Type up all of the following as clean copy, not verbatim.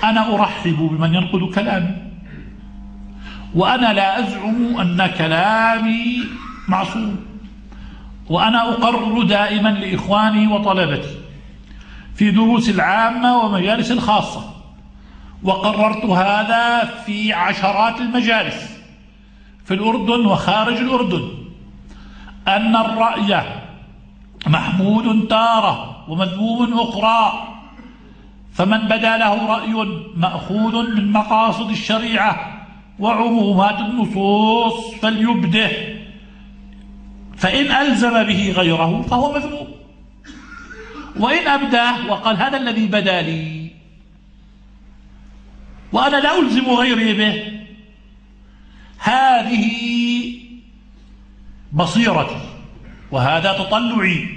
أنا أرحب بمن ينقد كلامي، وأنا لا أزعم أن كلامي معصوم، وأنا أقرر دائما لإخواني وطلبتي في دروس العامة ومجالس الخاصة، وقررت هذا في عشرات المجالس في الأردن وخارج الأردن، أن الرأي محمود تارة ومذموم أخرى، فمن بدا له رأي مأخوذ من مقاصد الشريعة وعمومات النصوص فليبده، فإن ألزم به غيره فهو مذموم، وإن أبداه وقال هذا الذي بدا لي وأنا لا ألزم غيري به، هذه بصيرتي، وهذا تطلعي،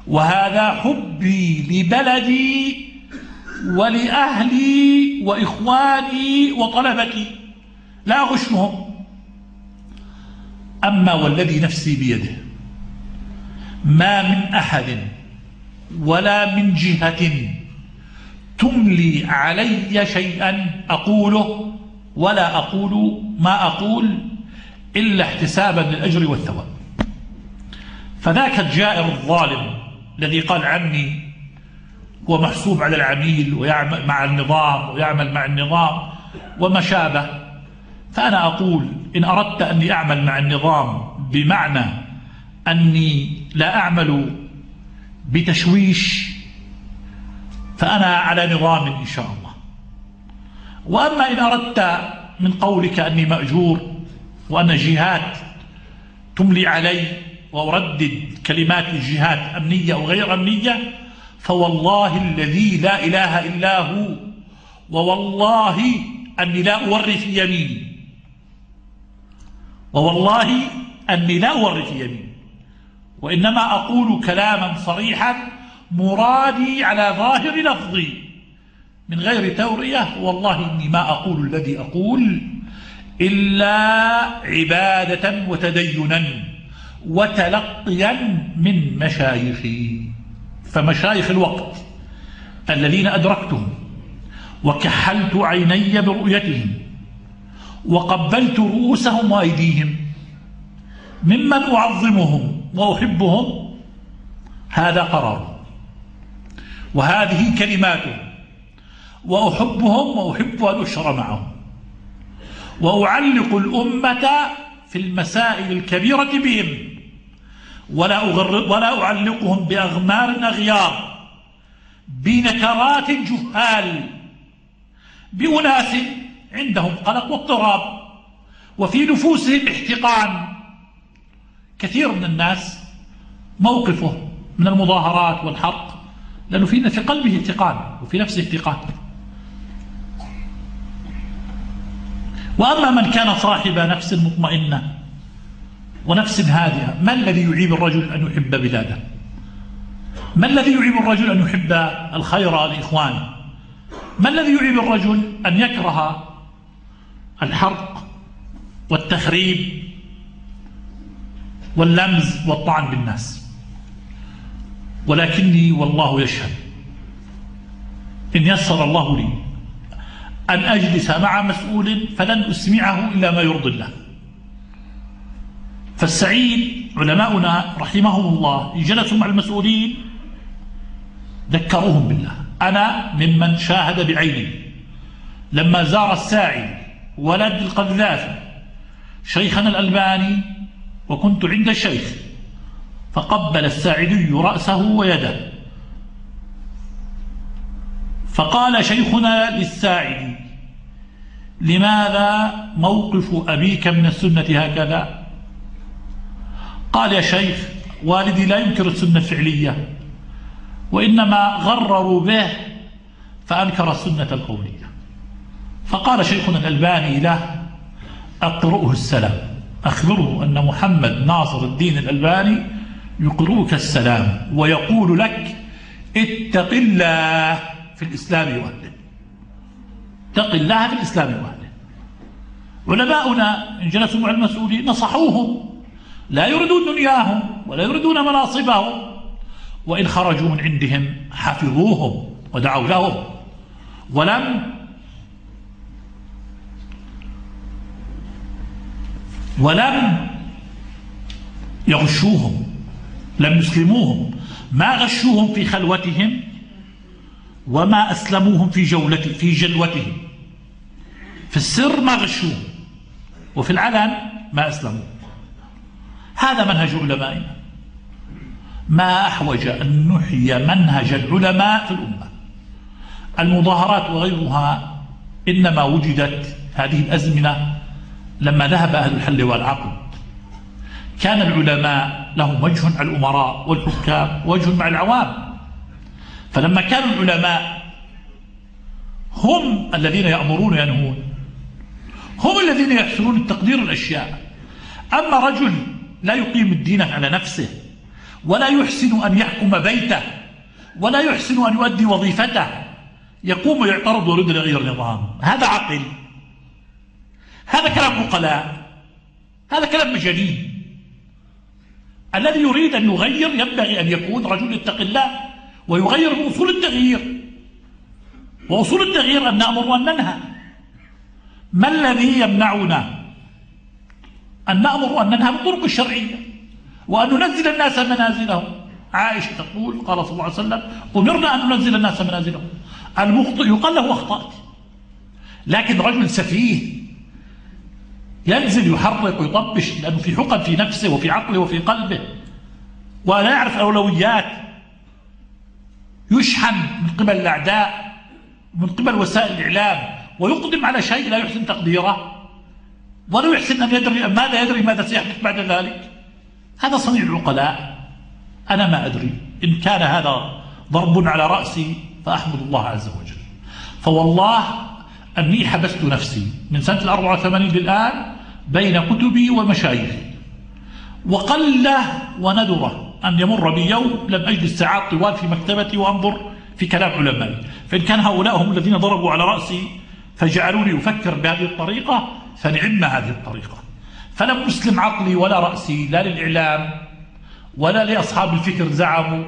وهذا حبي لبلدي ولأهلي وإخواني وطلبتي، لا أغشهم. أما والذي نفسي بيده ما من أحد ولا من جهة تملي علي شيئا أقوله ولا أقول ما أقول إلا احتسابا للأجر والثواب. فذاك الجائر الظالم الذي قال عني هو محسوب على العميل ويعمل مع النظام ويعمل مع النظام وما شابه، فأنا أقول إن أردت أني أعمل مع النظام بمعنى أني لا أعمل بتشويش فأنا على نظام إن شاء الله. وأما إن أردت من قولك أني مأجور وأن جهات تملي علي وأردد كلمات الجهات أمنية أو غير أمنية، فوالله الذي لا إله إلا هو ووالله أني لا أورث يميني، ووالله أني لا أورث يميني، وإنما أقول كلاما صريحا مرادي على ظاهر لفظي من غير تورية. والله إني ما أقول الذي أقول إلا عبادة وتدينا وتلقيا من مشايخي. فمشايخ الوقت الذين أدركتهم وكحلت عيني برؤيتهم وقبلت رؤوسهم وأيديهم ممن أعظمهم وأحبهم، هذا قرار وهذه كلماتهم، وأحبهم وأحب أن أشر معهم، وأعلق الأمة في المسائل الكبيرة بهم، ولا أعلقهم بأغمار أغيار بنكرات جهال، بأناس عندهم قلق واضطراب وفي نفوسهم احتقان. كثير من الناس موقفه من المظاهرات والحرق لأنه في قلبه احتقان وفي نفسه احتقان. وأما من كان صاحب نفس مطمئنة ونفس هادئة، ما الذي يعيب الرجل أن يحب بلاده؟ ما الذي يعيب الرجل أن يحب الخير لإخوانه؟ ما الذي يعيب الرجل أن يكره الحرق والتخريب واللمز والطعن بالناس؟ ولكني والله يشهد إن يسر الله لي أن أجلس مع مسؤول فلن أسمعه إلا ما يرضي الله. فالسعيد علماؤنا رحمهم الله جلسوا مع المسؤولين ذكروهم بالله. أنا ممن شاهد بعيني لما زار الساعي ولد القذافي شيخنا الألباني وكنت عند الشيخ، فقبل الساعدي رأسه ويده، فقال شيخنا للساعدي: لماذا موقف أبيك من السنة هكذا؟ قال: يا شيخ، والدي لا ينكر السنة الفعلية، وإنما غرروا به فأنكر السنة القولية. فقال شيخنا الألباني له: أقرؤه السلام، أخبره أن محمد ناصر الدين الألباني يقرؤك السلام ويقول لك: اتق الله في الإسلام وأهله، اتق الله في الإسلام وأهله. علماؤنا إن جلسوا مع المسؤولين نصحوهم، لا يريدون دنياهم ولا يريدون مناصبهم، وإن خرجوا من عندهم حفظوهم ودعوا لهم ولم يغشوهم، لم يسلموهم، ما غشوهم في خلوتهم وما أسلموهم في جلوتهم. في السر ما غشوهم وفي العلن ما أسلموهم. هذا منهج علمائنا. ما أحوج أن نحيي منهج العلماء في الأمة. المظاهرات وغيرها إنما وجدت هذه الأزمنة لما ذهب أهل الحل والعقد. كان العلماء لهم وجه مع الأمراء والحكام ووجه مع العوام. فلما كانوا العلماء هم الذين يأمرون وينهون، هم الذين يحسنون تقدير الأشياء. أما رجل لا يقيم الدين على نفسه ولا يحسن أن يحكم بيته ولا يحسن أن يؤدي وظيفته، يقوم ويعترض ويريد أن يغير النظام، هذا عقل؟ هذا كلام عقلاء؟ هذا كلام مجانين. الذي يريد أن يغير ينبغي أن يكون رجل يتقي الله ويغير من أصول التغيير. وأصول التغيير أن نأمر وأن ننهى. ما الذي يمنعنا أن نأمر وأن ننهى بالطرق الشرعية وأن ننزل الناس منازلهم؟ عائشة تقول قال صلى الله عليه وسلم أمرنا أن ننزل الناس منازلهم. المخطئ يقال له أخطأت، لكن رجل سفيه ينزل يحرق ويطبش لأنه في حقد في نفسه وفي عقله وفي قلبه ولا يعرف الأولويات، يشحن من قبل الأعداء من قبل وسائل الإعلام ويقدم على شيء لا يحسن تقديره ولا يحسن أن يدري ماذا سيحدث بعد ذلك. هذا صنيع العقلاء. أنا ما أدري إن كان هذا ضرب على رأسي فأحمد الله عز وجل. فوالله أني حبست نفسي من سنة 84 للآن بين كتبي ومشايخي، وقل وندره أن يمر بي يوم لم أجلس ساعات طوال في مكتبتي وأنظر في كلام علمائي. فإن كان هؤلاء هم الذين ضربوا على رأسي فجعلوني أفكر بهذه الطريقة فنعم هذه الطريقة. فلم أسلم عقلي ولا رأسي لا للإعلام ولا لأصحاب الفكر زعموا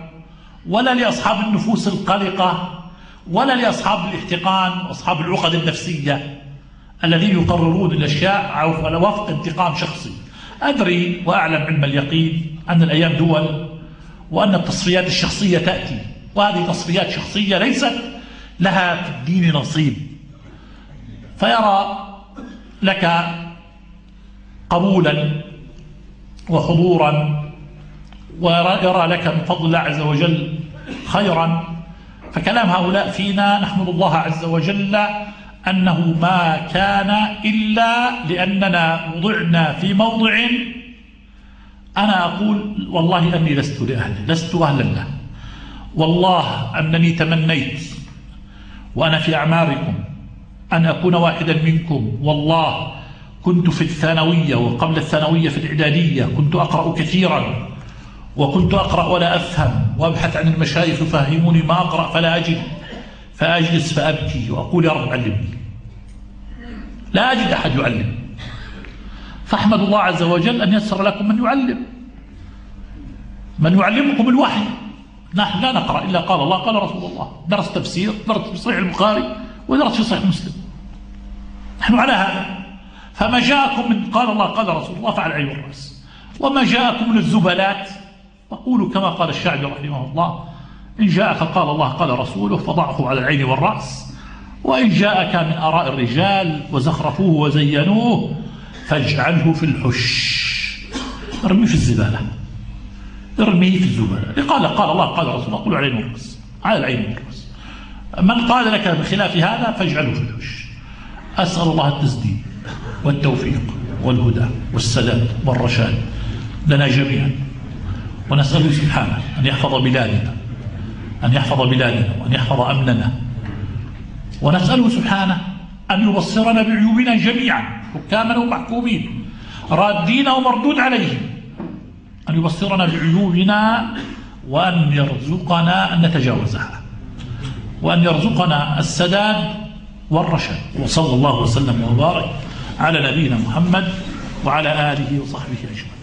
ولا لأصحاب النفوس القلقة ولا لأصحاب الاحتقان وأصحاب العقد النفسية الذين يقررون الأشياء على وفق انتقام شخصي. أدري وأعلم علم اليقين أن الأيام دول وأن التصفيات الشخصية تأتي، وهذه تصفيات شخصية ليست لها في الدين نصيب. فيرى لك قبولا وحضورا ويرى لك من فضل الله عز وجل خيرا. فكلام هؤلاء فينا نحمد الله عز وجل أنه ما كان إلا لأننا وضعنا في موضع أنا أقول والله أني لست لأهله، لست أهلا له. والله أنني تمنيت وأنا في أعماركم أن أكون واحدا منكم. والله كنت في الثانوية وقبل الثانوية في الإعدادية كنت أقرأ كثيرا وكنت أقرأ ولا أفهم وأبحث عن المشايخ يفهموني ما أقرأ فلا أجد، فأجلس فأبكي وأقول يا رب علمني، لا أجد أحد يعلم. فاحمد الله عز وجل أن يسر لكم من يعلم، من يعلمكم الوحي. نحن لا نقرأ إلا قال الله قال رسول الله، درس تفسير، درس في صحيح البخاري ودرس في صحيح مسلم، نحن على هذا. فما جاءكم من قال الله قال رسول الله فعلى العين والرأس، وما جاءكم من الزبلات فقولوا كما قال الشاعر رحمه الله إن جاءك قال الله قال رسوله فضعه على العين والرأس، وإن جاءك من آراء الرجال وزخرفوه وزينوه فاجعله في الحش، ارميه في الزبالة، ارميه في الزبالة. قال الله قال رسول الله قولوا على العين والرأس، على العين والرأس. من قال لك بخلاف هذا فاجعله في الحش. أسأل الله التسديد والتوفيق والهدى والسداد والرشاد لنا جميعا، ونسأله سبحانه أن يحفظ بلادنا، أن يحفظ بلادنا وأن يحفظ أمننا، ونسأله سبحانه أن يبصرنا بعيوبنا جميعا حكاما ومحكومين رادين ومردود عليهم، أن يبصرنا بعيوبنا وأن يرزقنا أن نتجاوزها وأن يرزقنا السداد والرشاد. وصلى الله وسلم وبارك على نبينا محمد وعلى آله وصحبه أجمعين.